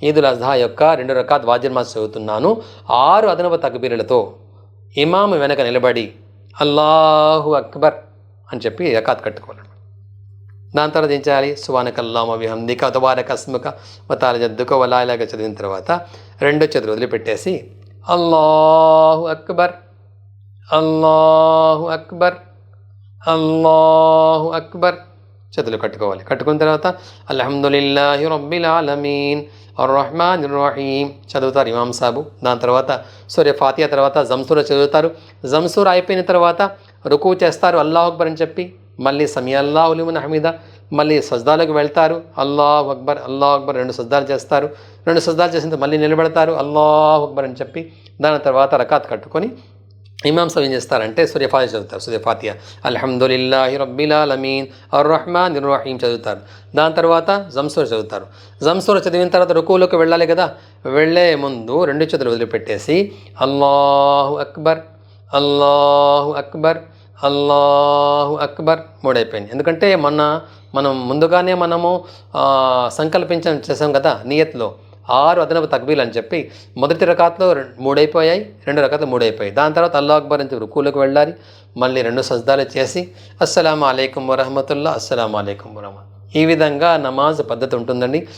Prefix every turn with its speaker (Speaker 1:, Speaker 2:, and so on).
Speaker 1: ఈదుల్ అజ్హా యొక్క 2 రకాత్ వాజిబ్ నమాజ్ చదువుతున్నాను. 6 అదనపు తక్బీరులతో ఇమాము వెనక నిలబడి అల్లాహు అక్బర్ అని చెప్పి రకాత్ కట్టుకోవాలి. దాని తర్వాత ఏం చేయాలి? సుబ్హానకల్లాహుమ్మ బిహమ్దిక తబారక అస్ముక వ తఆలా జద్దుక వ లా ఇలాహ ఇల్లక చదివిన తర్వాత 2 చేతులు వదిలిపెట్టేసి అల్లాహు అక్బర్, అల్లాహు అక్బర్, అల్లాహు అక్బర్ చేతులు కట్టుకోవాలి. కట్టుకున్న తర్వాత అల్హమ్దులిల్లాహి రబ్బిల్ ఆలమీన్ అర్రహ్మానిర్ రహీం చదువుతారు ఇమాం సాబు. దాని తర్వాత సూర ఫాతిహా తర్వాత జంసూర చదువుతారు. జంసూర అయిపోయిన తర్వాత రుకూ చేస్తారు అల్లాహు అక్బర్ అని చెప్పి. మళ్ళీ సమీఅల్లాహు లిమన్ హమీదా, మళ్ళీ సజ్దాలకు వెళ్తారు. అల్లాహు అక్బర్, అల్లాహు అక్బర్ 2 సజ్దాలు చేస్తారు. 2 సజ్దాలు చేసిన మళ్ళీ నిలబడతారు అల్లాహు అక్బర్ అని చెప్పి. దాని తర్వాత రకాత్ కట్టుకొని ఇమాం సాబ్ ఏం చేస్తారంటే సూర ఫాతిహా చదువుతారు. సూర ఫాతిహా అల్హమ్దులిల్లాహి రబ్బిల్ ఆలమీన్ అర్రహ్మానిర్ రహీం చదువుతారు. దాని తర్వాత జంసూర చదువుతారు. జంసూర చదివిన తర్వాత రుకూలోకి వెళ్ళాలి కదా, వెళ్ళే ముందు 2 చేతులు వదిలిపెట్టేసి అల్లాహు అక్బర్, అల్లాహు అక్బర్, అల్లాహు అక్బర్ 3 అయిపోయింది. ఎందుకంటే మనం ముందుగానే సంకల్పించడం చేసాం కదా నియత్లో 6 అదనపు తక్బీర్లు అని చెప్పి. మొదటి రకాత్లో 3 అయిపోయాయి, 2 రకాత్లో 3 అయిపోయాయి. దాని తర్వాత అల్లాహు అక్బర్ అని రుకూలోకి వెళ్ళాలి. మళ్ళీ 2 సజ్దాలు చేసి అస్సలాము అలైకుం వరహమతుల్లాహ్, అస్సలాము అలైకుం వరహమతుల్లాహ్. ఈ విధంగా నమాజ్ పద్ధతి ఉంటుందండి.